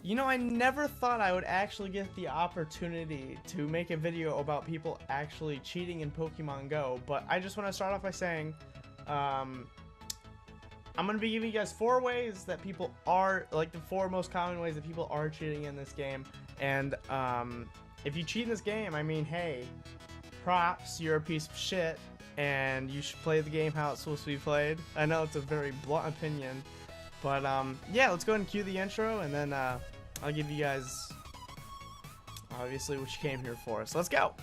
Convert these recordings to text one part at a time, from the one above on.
You know, I never thought I would actually get the opportunity to make a video about people actually cheating in Pokemon Go, but I just want to start off by saying, um, I'm going to be giving you guys 4 ways that people are, like the 4 most common ways that people are cheating in this game, and, if you cheat in this game, I mean, hey, props, you're a piece of shit, and you should play the game how it's supposed to be played. I know it's a very blunt opinion, but, yeah, let's go ahead and cue the intro, and then, I'll give you guys, obviously, what you came here for. So let's go!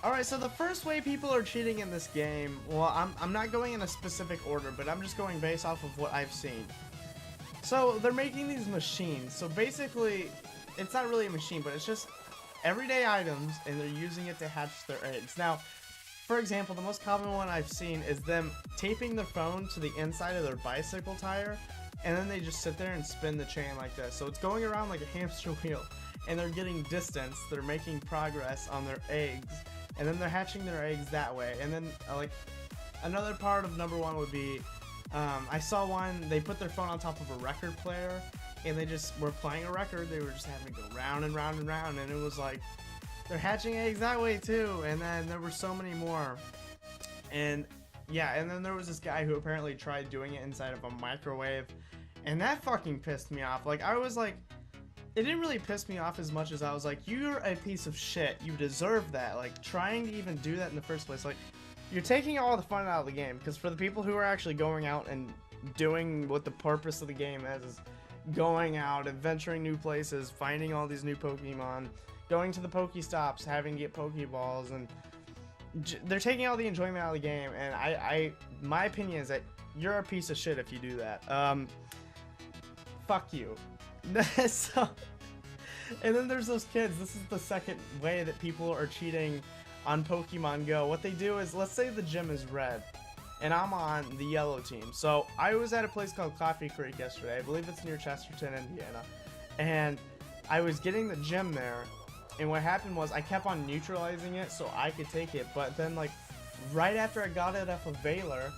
Alright, so the first way people are cheating in this game, well, I'm not going in a specific order, but I'm just going based off of what I've seen. So, they're making these machines. So basically, it's not really a machine, but it's just everyday items, and they're using it to hatch their eggs. Now, for example, the most common one I've seen is them taping their phone to the inside of their bicycle tire, and then they just sit there and spin the chain like this. So it's going around like a hamster wheel, and they're getting distance, they're making progress on their eggs, and then they're hatching their eggs that way. And then, like, another part of number 1 would be, I saw one, they put their phone on top of a record player, and they just were playing a record, they were just having to go round and round and round, and it was like, they're hatching eggs that way too. And then there were so many more, and yeah, and then there was this guy who apparently tried doing it inside of a microwave, and that fucking pissed me off. Like, I was like, it didn't really piss me off as much as I was like, you're a piece of shit, you deserve that. Like, trying to even do that in the first place, like, you're taking all the fun out of the game. Because for the people who are actually going out and doing what the purpose of the game is going out, adventuring new places, finding all these new Pokemon, going to the Pokestops, having to get Pokeballs, and they're taking all the enjoyment out of the game, and my opinion is that you're a piece of shit if you do that. Fuck you. So, and then there's those kids. This is the second way that people are cheating on Pokemon Go. What they do is, let's say the gym is red, and I'm on the yellow team. So I was at a place called Coffee Creek yesterday. I believe it's near Chesterton, Indiana, and I was getting the gym there. And what happened was I kept on neutralizing it so I could take it, but then, like, right after I got it off of Valor,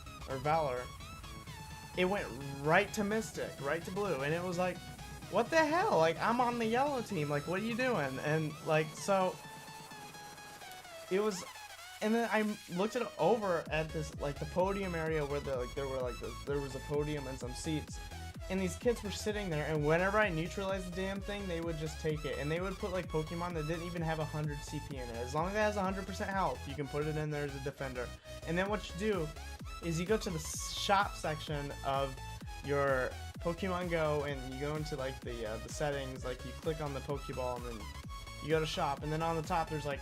it went right to Mystic, right to Blue, and it was like, what the hell? Like, I'm on the yellow team, like, what are you doing? And, like, so, it was, and then I looked it over at this, like, the podium area where there was a podium and some seats. And these kids were sitting there, and whenever I neutralized the damn thing, they would just take it. And they would put, like, Pokemon that didn't even have 100 CP in it. As long as it has 100% health, you can put it in there as a defender. And then what you do is you go to the shop section of your Pokemon Go, and you go into, like, the settings. Like, you click on the Pokeball, and then you go to shop. And then on the top, there's, like,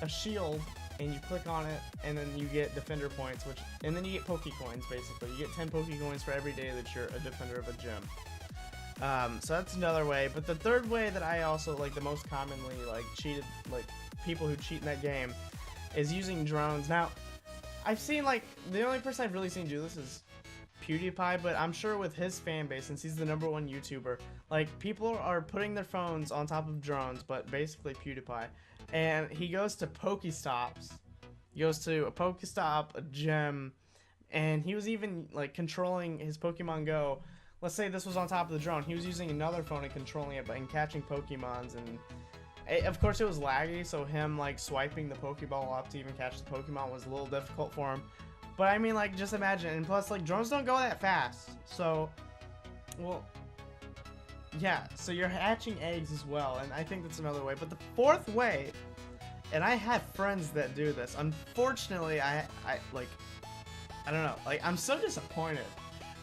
a shield, and you click on it, and then you get defender points, and then you get Pokecoins, basically. You get 10 Pokecoins for every day that you're a defender of a gym. So that's another way. But the third way that I also, like, the most commonly, like, cheated, like, people who cheat in that game is using drones. Now, I've seen, like, the only person I've really seen do this is PewDiePie, but I'm sure with his fan base, since he's the #1 YouTuber, like, people are putting their phones on top of drones, but basically PewDiePie. And he goes to Pokestops. He goes to a Pokestop, a gym, and he was even, like, controlling his Pokemon Go. Let's say this was on top of the drone. He was using another phone and controlling it, but and catching Pokemons. And of course, it was laggy, so him, like, swiping the Pokeball up to even catch the Pokemon was a little difficult for him. But I mean, like, just imagine. And plus, like, drones don't go that fast. So, well, yeah, so you're hatching eggs as well, and I think that's another way. But the fourth way, and I have friends that do this. Unfortunately, I don't know. Like, I'm so disappointed.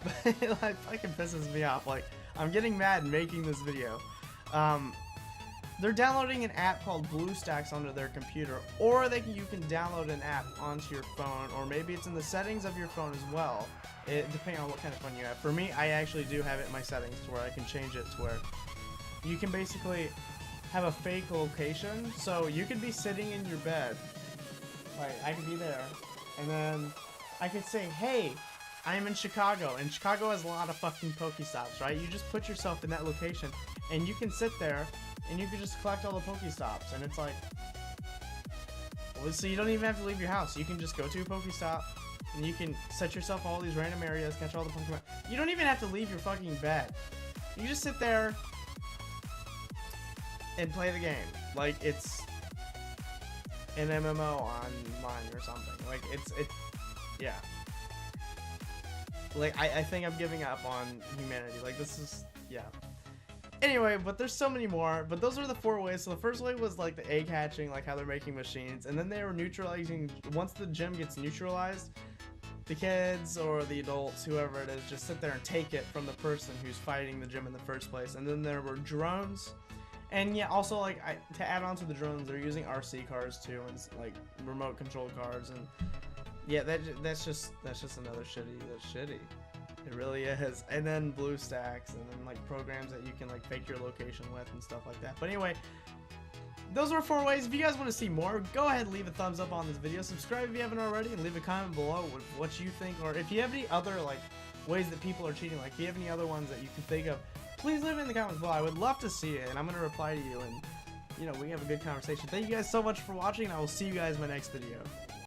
But it, like, fucking pisses me off. Like, I'm getting mad making this video. They're downloading an app called BlueStacks onto their computer, or you can download an app onto your phone, or maybe it's in the settings of your phone as well, depending on what kind of phone you have. For me, I actually do have it in my settings to where I can change it to where you can basically have a fake location. So you could be sitting in your bed, like, I could be there, and then I could say, hey, I'm in Chicago, and Chicago has a lot of fucking Pokestops, right? You just put yourself in that location, and you can sit there, and you can just collect all the Pokestops, and it's like, So you don't even have to leave your house. You can just go to a Pokestop, and you can set yourself all these random areas, catch all the Pokemon. You don't even have to leave your fucking bed. You can just sit there and play the game. Like, it's an MMO online or something. Like, yeah. Like, I think I'm giving up on humanity. Like, this is, yeah. Anyway, but there's so many more. But those are the 4 ways. So the first way was like the egg hatching, like how they're making machines. And then they were neutralizing, once the gym gets neutralized, the kids or the adults, whoever it is, just sit there and take it from the person who's fighting the gym in the first place. And then there were drones. And yeah, also like to add on to the drones, they're using RC cars too, and like remote control cars. And yeah, that's just another shitty. That's shitty. It really is. And then BlueStacks, and then like programs that you can like fake your location with and stuff like that. But anyway, those were 4 ways. If you guys want to see more, go ahead and leave a thumbs up on this video. Subscribe if you haven't already, and leave a comment below with what you think, or if you have any other like ways that people are cheating. Like if you have any other ones that you can think of, please leave it in the comments below. I would love to see it, and I'm gonna reply to you, and you know, we have a good conversation. Thank you guys so much for watching, and I will see you guys in my next video.